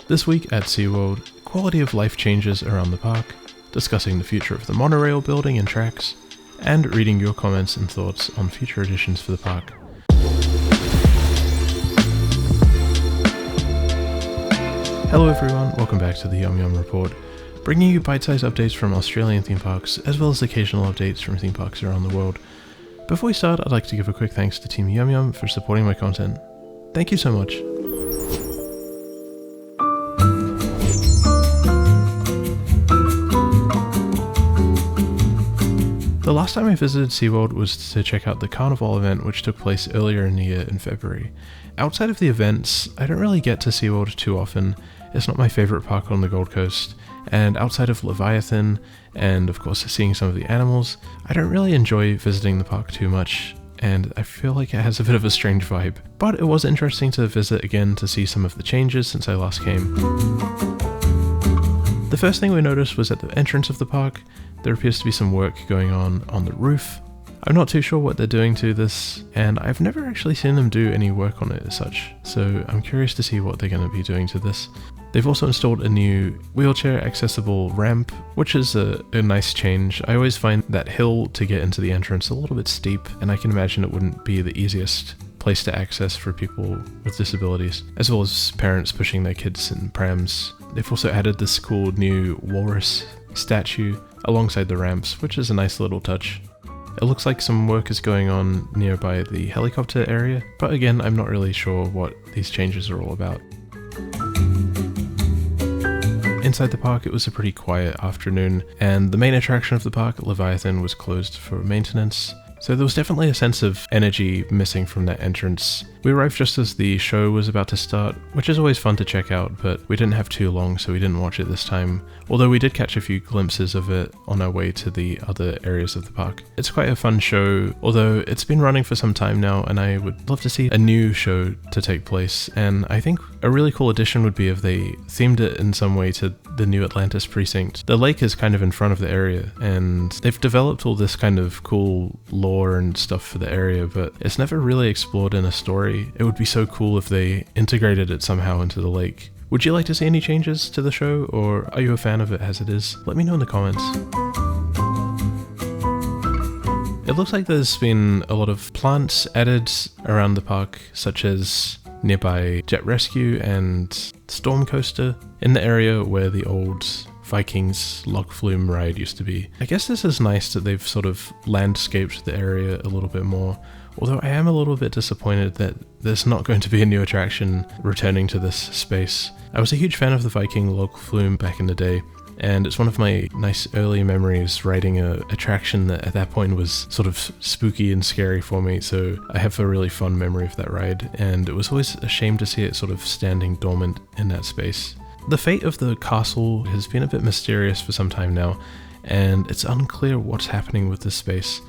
This week at SeaWorld, quality of life changes around the park, discussing the future of the monorail building and tracks, and reading your comments and thoughts on future additions for the park. Hello everyone, welcome back to the YumYum Report, bringing you bite-sized updates from Australian theme parks, as well as occasional updates from theme parks around the world. Before we start, I'd like to give a quick thanks to Team YumYum for supporting my content. Thank you so much. The last time I visited SeaWorld was to check out the Carnival event, which took place earlier in the year in February. Outside of the events, I don't really get to SeaWorld too often. It's not my favourite park on the Gold Coast, and outside of Leviathan, and of course seeing some of the animals, I don't really enjoy visiting the park too much, and I feel like it has a bit of a strange vibe. But it was interesting to visit again to see some of the changes since I last came. The first thing we noticed was at the entrance of the park, there appears to be some work going on the roof. I'm not too sure what they're doing to this, and I've never actually seen them do any work on it as such, so I'm curious to see what they're going to be doing to this. They've also installed a new wheelchair accessible ramp, which is a nice change. I always find that hill to get into the entrance a little bit steep, and I can imagine it wouldn't be the easiest place to access for people with disabilities, as well as parents pushing their kids in prams. They've also added this cool new walrus statue alongside the ramps, which is a nice little touch. It looks like some work is going on nearby the helicopter area, but again, I'm not really sure what these changes are all about. Inside the park, it was a pretty quiet afternoon, and the main attraction of the park, Leviathan, was closed for maintenance. So there was definitely a sense of energy missing from that entrance. We arrived just as the show was about to start, which is always fun to check out, but we didn't have too long, so we didn't watch it this time, although we did catch a few glimpses of it on our way to the other areas of the park. It's quite a fun show, although it's been running for some time now, and I would love to see a new show to take place, and I think a really cool addition would be if they themed it in some way to the new Atlantis precinct. The lake is kind of in front of the area, and they've developed all this kind of cool lore and stuff for the area, but it's never really explored in a story. It would be so cool if they integrated it somehow into the lake. Would you like to see any changes to the show, or are you a fan of it as it is? Let me know in the comments. It looks like there's been a lot of plants added around the park, such as nearby Jet Rescue and Storm Coaster, in the area where the old Vikings log flume ride used to be. I guess this is nice that they've sort of landscaped the area a little bit more, although I am a little bit disappointed that there's not going to be a new attraction returning to this space. I was a huge fan of the Viking log flume back in the day, and it's one of my nice early memories riding a attraction that at that point was sort of spooky and scary for me, so I have a really fun memory of that ride, and it was always a shame to see it sort of standing dormant in that space. The fate of the castle has been a bit mysterious for some time now, and it's unclear what's happening with this space.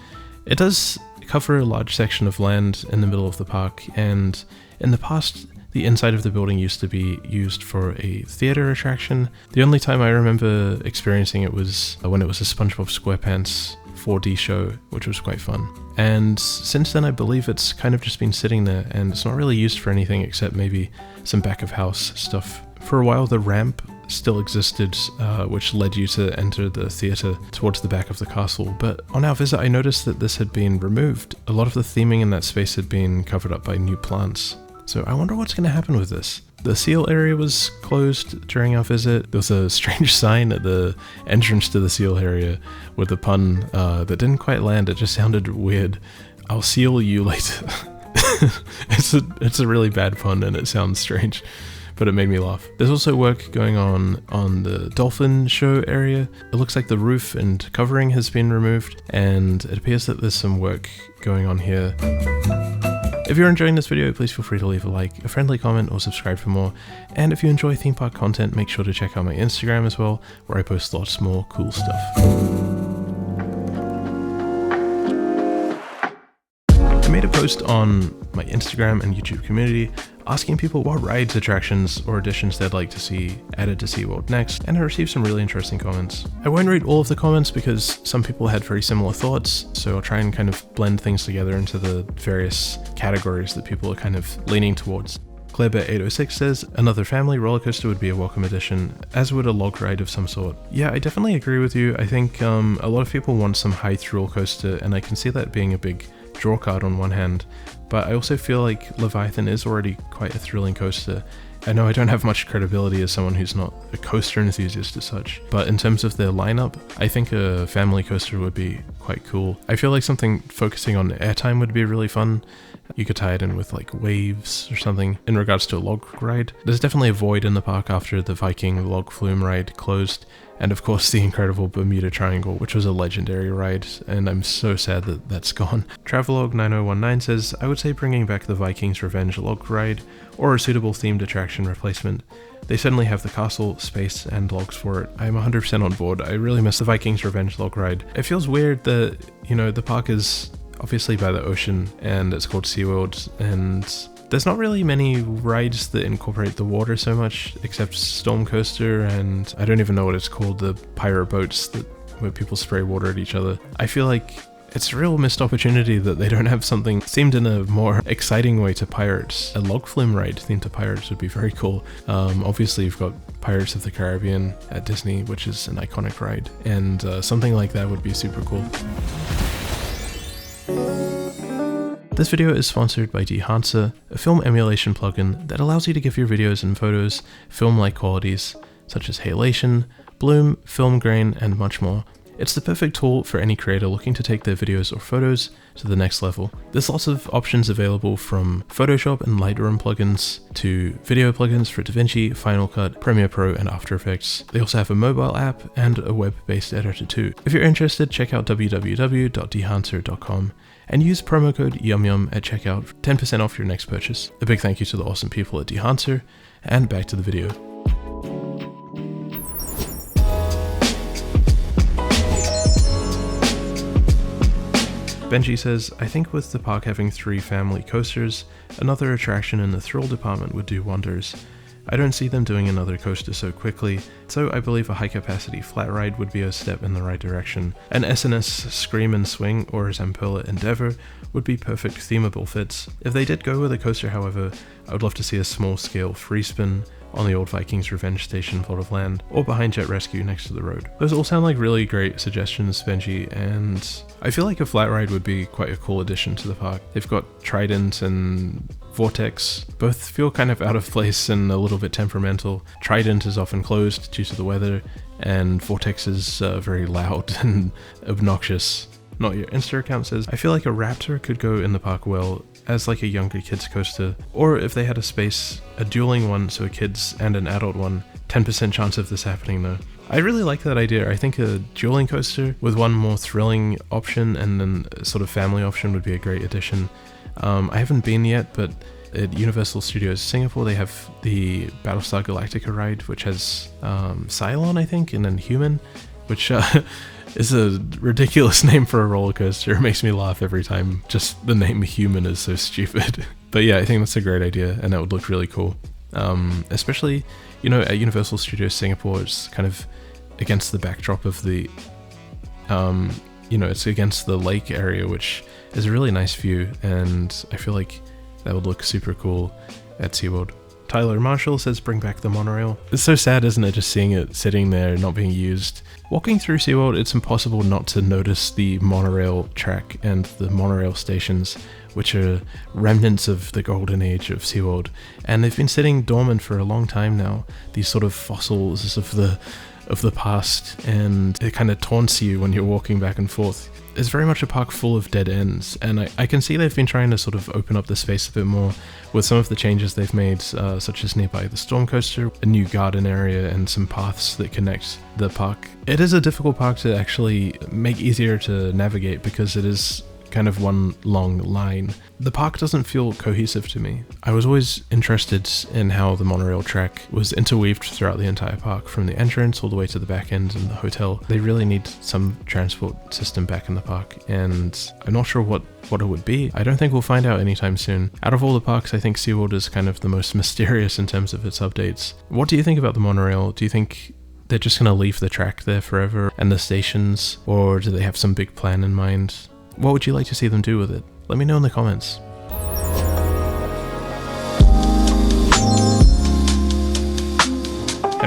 It does cover a large section of land in the middle of the park, and in the past the inside of the building used to be used for a theatre attraction. The only time I remember experiencing it was when it was a SpongeBob SquarePants 4D show, which was quite fun. And since then I believe it's kind of just been sitting there, and it's not really used for anything except maybe some back of house stuff. For a while the ramp still existed, which led you to enter the theatre towards the back of the castle, but on our visit I noticed that this had been removed. A lot of the theming in that space had been covered up by new plants. So I wonder what's going to happen with this. The seal area was closed during our visit. There was a strange sign at the entrance to the seal area with a pun that didn't quite land. It just sounded weird. I'll seal you later. It's a really bad pun and it sounds strange, but it made me laugh. There's also work going on the dolphin show area. It looks like the roof and covering has been removed, and it appears that there's some work going on here. If you're enjoying this video, please feel free to leave a like, a friendly comment, or subscribe for more. And if you enjoy theme park content, make sure to check out my Instagram as well, where I post lots more cool stuff. I made a post on my Instagram and YouTube community asking people what rides, attractions, or additions they'd like to see added to SeaWorld next, and I received some really interesting comments. I won't read all of the comments because some people had very similar thoughts, so I'll try and kind of blend things together into the various categories that people are kind of leaning towards. Clarebet806 says, another family roller coaster would be a welcome addition, as would a log ride of some sort. Yeah, I definitely agree with you. I think a lot of people want some height roller coaster, and I can see that being a big draw card on one hand, but I also feel like Leviathan is already quite a thrilling coaster. I know I don't have much credibility as someone who's not a coaster enthusiast as such, but in terms of their lineup, I think a family coaster would be quite cool. I feel like something focusing on airtime would be really fun. You could tie it in with like waves or something in regards to a log ride. There's definitely a void in the park after the Viking log flume ride closed, and of course the incredible Bermuda Triangle, which was a legendary ride, and I'm so sad that that's gone. Travelog 9019 says, I would say bringing back the Viking's Revenge log ride, or a suitable themed attraction replacement. They certainly have the castle, space, and logs for it. I'm 100% on board. I really miss the Viking's Revenge log ride. It feels weird that, the park is obviously by the ocean, and it's called SeaWorld, and there's not really many rides that incorporate the water so much, except Storm Coaster, and I don't even know what it's called, the pirate boats where people spray water at each other. I feel like it's a real missed opportunity that they don't have something themed in a more exciting way to pirates. A log flume ride themed to pirates would be very cool. Obviously you've got Pirates of the Caribbean at Disney, which is an iconic ride, and something like that would be super cool. This video is sponsored by Dehancer, a film emulation plugin that allows you to give your videos and photos film-like qualities, such as halation, bloom, film grain, and much more. It's the perfect tool for any creator looking to take their videos or photos to the next level. There's lots of options available, from Photoshop and Lightroom plugins to video plugins for DaVinci, Final Cut, Premiere Pro, and After Effects. They also have a mobile app and a web-based editor too. If you're interested, check out www.dehancer.com and use promo code YumYum at checkout for 10% off your next purchase. A big thank you to the awesome people at Dehancer, and back to the video. Benji says, I think with the park having 3 family coasters, another attraction in the thrill department would do wonders. I don't see them doing another coaster so quickly, so I believe a high-capacity flat ride would be a step in the right direction. An SNS Scream and Swing or Zamperla Endeavour would be perfect themable fits. If they did go with a coaster, however, I would love to see a small-scale free spin on the old Viking's Revenge station plot of land, or behind Jet Rescue next to the road. Those all sound like really great suggestions, Benji, and I feel like a flat ride would be quite a cool addition to the park. They've got Trident and Vortex. Both feel kind of out of place and a little bit temperamental. Trident is often closed due to the weather, and Vortex is very loud and obnoxious. Not Your Insta account says, I feel like a Raptor could go in the park well as like a younger kids coaster, or if they had a space, a dueling one, so a kids and an adult one. 10% chance of this happening though. I really like that idea. I think a dueling coaster with one more thrilling option and then a sort of family option would be a great addition. I haven't been yet, but at Universal Studios Singapore they have the Battlestar Galactica ride, which has Cylon, I think, and then Human, which is a ridiculous name for a roller coaster. It makes me laugh every time. Just the name Human is so stupid. But yeah, I think that's a great idea, and that would look really cool. Especially, at Universal Studios Singapore, it's kind of against the backdrop of the, it's against the lake area, which is a really nice view, and I feel like that would look super cool at SeaWorld. Tyler Marshall says, bring back the monorail. It's so sad, isn't it, just seeing it sitting there not being used. Walking through SeaWorld, it's impossible not to notice the monorail track and the monorail stations, which are remnants of the golden age of SeaWorld, and they've been sitting dormant for a long time now. These sort of fossils of the past, and it kind of taunts you when you're walking back and forth. It's very much a park full of dead ends, and I can see they've been trying to sort of open up the space a bit more with some of the changes they've made, such as nearby the Storm Coaster, a new garden area, and some paths that connect the park. It is a difficult park to actually make easier to navigate because it is kind of one long line. The park doesn't feel cohesive to me. I was always interested in how the monorail track was interweaved throughout the entire park, from the entrance all the way to the back end and the hotel. They really need some transport system back in the park, and I'm not sure what it would be. I don't think we'll find out anytime soon. Out of all the parks, I think SeaWorld is kind of the most mysterious in terms of its updates. What do you think about the monorail? Do you think they're just going to leave the track there forever and the stations, or do they have some big plan in mind? What would you like to see them do with it? Let me know in the comments.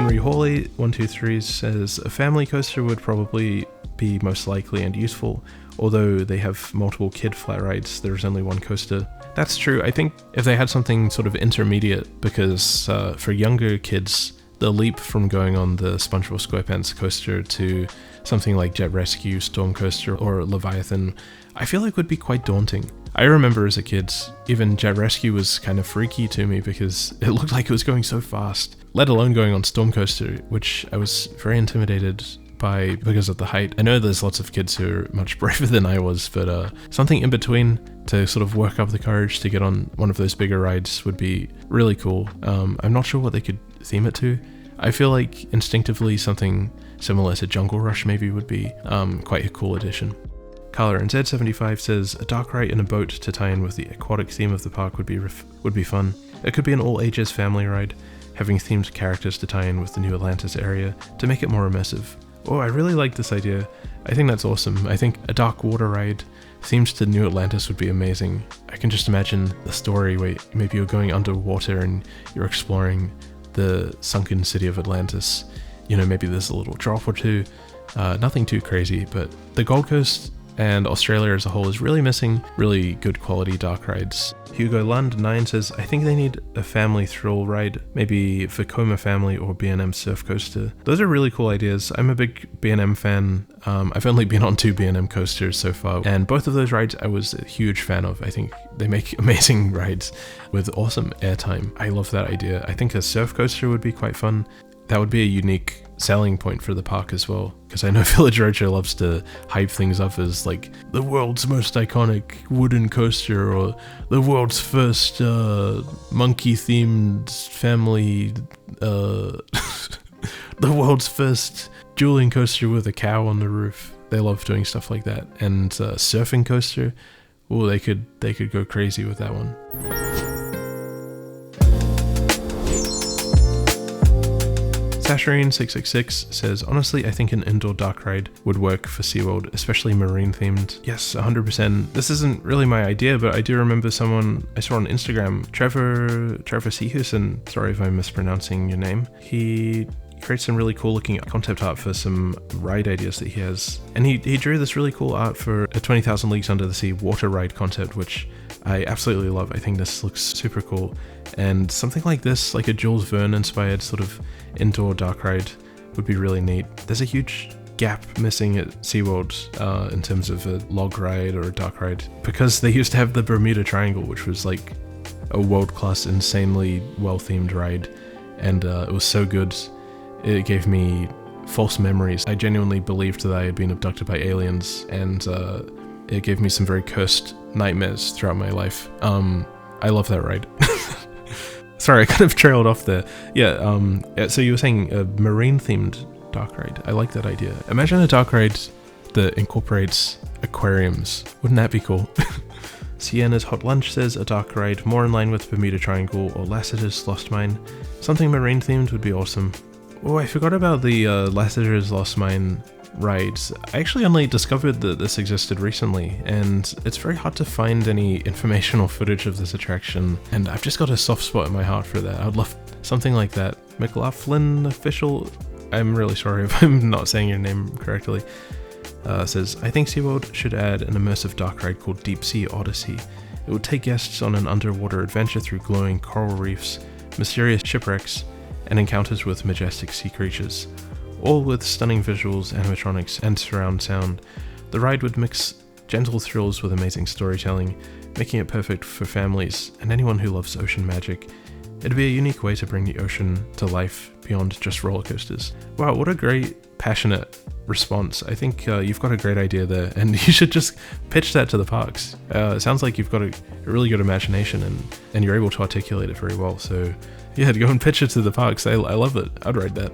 Henry Hawley 123 says a family coaster would probably be most likely and useful, although they have multiple kid flat rides, there's only one coaster. That's true. I think if they had something sort of intermediate, because for younger kids, the leap from going on the SpongeBob SquarePants coaster to something like Jet Rescue, Storm Coaster, or Leviathan, I feel like would be quite daunting. I remember as a kid, even Jet Rescue was kind of freaky to me because it looked like it was going so fast, let alone going on Storm Coaster, which I was very intimidated by because of the height. I know there's lots of kids who are much braver than I was, but something in between to sort of work up the courage to get on one of those bigger rides would be really cool. I'm not sure what they could theme it to. I feel like instinctively something similar to Jungle Rush maybe would be quite a cool addition. Carla and Z75 says a dark ride in a boat to tie in with the aquatic theme of the park would be fun. It could be an all ages family ride, having themed characters to tie in with the New Atlantis area to make it more immersive. Oh, I really like this idea. I think that's awesome. I think a dark water ride themed to New Atlantis would be amazing. I can just imagine the story where maybe you're going underwater and you're exploring the sunken city of Atlantis. You know, maybe there's a little drop or two. Nothing too crazy, but the Gold Coast and Australia as a whole is really missing really good quality dark rides. Hugo Lund 9 says, I think they need a family thrill ride, maybe Vekoma Family or B&M Surf Coaster. Those are really cool ideas. I'm a big B&M fan. I've only been on 2 B&M coasters so far, and both of those rides I was a huge fan of. I think they make amazing rides with awesome airtime. I love that idea. I think a surf coaster would be quite fun. That would be a unique selling point for the park as well, because I know Village Roadshow loves to hype things up as like the world's most iconic wooden coaster or the world's first monkey themed family the world's first dueling coaster with a cow on the roof. They love doing stuff like that. And surfing coaster, oh, they could go crazy with that one. Sasharine666 says, honestly, I think an indoor dark ride would work for SeaWorld, especially marine themed. Yes, 100%. This isn't really my idea, but I do remember someone I saw on Instagram, Trevor Seahusen, sorry if I'm mispronouncing your name. He creates some really cool looking concept art for some ride ideas that he has. And he drew this really cool art for a 20,000 Leagues Under the Sea water ride concept, which I absolutely love. I think this looks super cool. And something like this, like a Jules Verne inspired sort of indoor dark ride, would be really neat. There's a huge gap missing at SeaWorld in terms of a log ride or a dark ride, because they used to have the Bermuda Triangle, which was like a world-class, insanely well-themed ride, and it was so good. It gave me false memories. I genuinely believed that I had been abducted by aliens, and it gave me some very cursed nightmares throughout my life. I love that ride. Sorry, I kind of trailed off there. Yeah, so you were saying a marine-themed dark ride. I like that idea. Imagine a dark ride that incorporates aquariums. Wouldn't that be cool? Sienna's Hot Lunch says a dark ride more in line with Bermuda Triangle or Lassiter's Lost Mine. Something marine-themed would be awesome. Oh, I forgot about the Lassiter's Lost Mine rides. I actually only discovered that this existed recently, and it's very hard to find any information or footage of this attraction, and I've just got a soft spot in my heart for that. I'd love something like that. McLaughlin Official, I'm really sorry if I'm not saying your name correctly, says, I think SeaWorld should add an immersive dark ride called Deep Sea Odyssey. It would take guests on an underwater adventure through glowing coral reefs, mysterious shipwrecks, and encounters with majestic sea creatures, all with stunning visuals, animatronics, and surround sound. The ride would mix gentle thrills with amazing storytelling, making it perfect for families and anyone who loves ocean magic. It'd be a unique way to bring the ocean to life beyond just roller coasters. Wow, what a great, passionate response. I think you've got a great idea there, and you should just pitch that to the parks. It sounds like you've got a really good imagination, and you're able to articulate it very well. So yeah, go and pitch it to the parks. I love it. I'd ride that.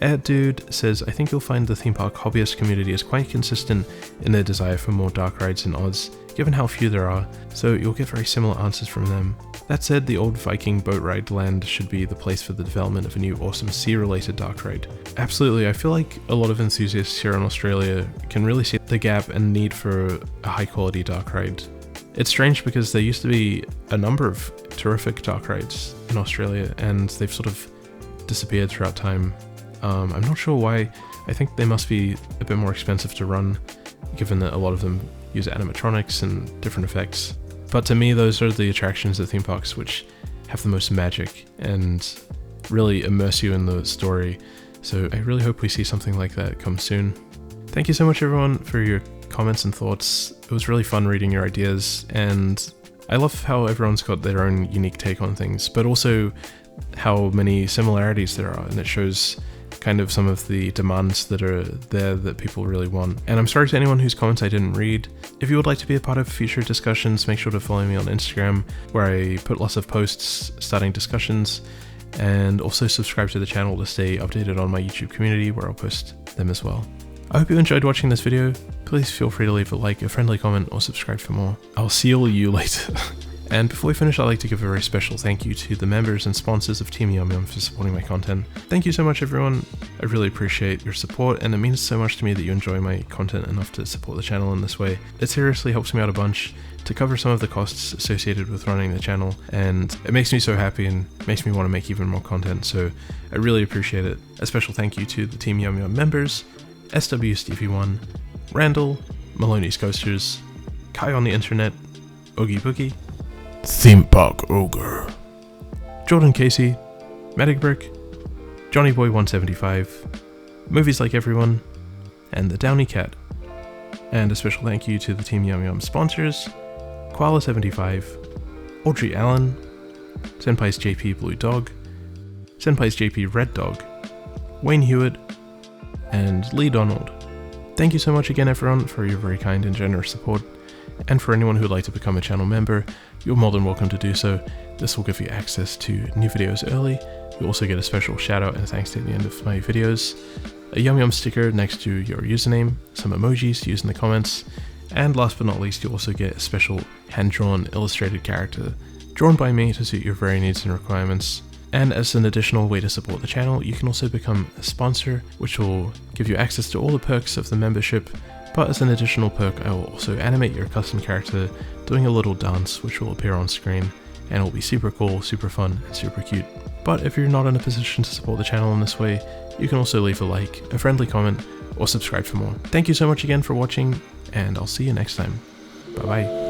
Ed Dude says, I think you'll find the theme park hobbyist community is quite consistent in their desire for more dark rides in Oz, given how few there are, so you'll get very similar answers from them. That said, the old Viking boat ride land should be the place for the development of a new awesome sea-related dark ride. Absolutely, I feel like a lot of enthusiasts here in Australia can really see the gap and need for a high-quality dark ride. It's strange because there used to be a number of terrific dark rides in Australia, and they've sort of disappeared throughout time. I'm not sure why. I think they must be a bit more expensive to run, given that a lot of them use animatronics and different effects. But to me, those are the attractions at theme parks which have the most magic and really immerse you in the story. So I really hope we see something like that come soon. Thank you so much everyone for your comments and thoughts. It was really fun reading your ideas, and I love how everyone's got their own unique take on things, but also how many similarities there are, and it shows kind of some of the demands that are there that people really want. And I'm sorry to anyone whose comments I didn't read. If you would like to be a part of future discussions, make sure to follow me on Instagram, where I put lots of posts starting discussions, and also subscribe to the channel to stay updated on my YouTube community, where I'll post them as well. I hope you enjoyed watching this video. Please feel free to leave a like, a friendly comment, or subscribe for more. I'll see all you later. And before we finish, I'd like to give a very special thank you to the members and sponsors of Team YumYum for supporting my content. Thank you so much everyone. I really appreciate your support, and it means so much to me that you enjoy my content enough to support the channel in this way. It seriously helps me out a bunch to cover some of the costs associated with running the channel, and it makes me so happy and makes me want to make even more content, so I really appreciate it. A special thank you to the Team YumYum members: SW Stevie 1, Randall, Maloney's Coasters, Kai on the Internet, Oogie Boogie, Theme Park Ogre, Jordan Casey, Medic Brick, Johnny Boy 175, Movies Like Everyone, and the Downy Cat. And a special thank you to the Team YumYum sponsors: Koala 75, Audrey Allen, Senpai's JP Blue Dog, Senpai's JP Red Dog, Wayne Hewitt, and Lee Donald. Thank you so much again everyone for your very kind and generous support. And for anyone who would like to become a channel member, you're more than welcome to do so. This will give you access to new videos early. You'll also get a special shout out and thanks at the end of my videos, a YumYum sticker next to your username, some emojis to use in the comments, and last but not least, you'll also get a special hand-drawn illustrated character drawn by me to suit your very needs and requirements. And as an additional way to support the channel, you can also become a sponsor, which will give you access to all the perks of the membership. But as an additional perk, I will also animate your custom character doing a little dance, which will appear on screen, and it will be super cool, super fun, and super cute. But if you're not in a position to support the channel in this way, you can also leave a like, a friendly comment, or subscribe for more. Thank you so much again for watching, and I'll see you next time. Bye bye.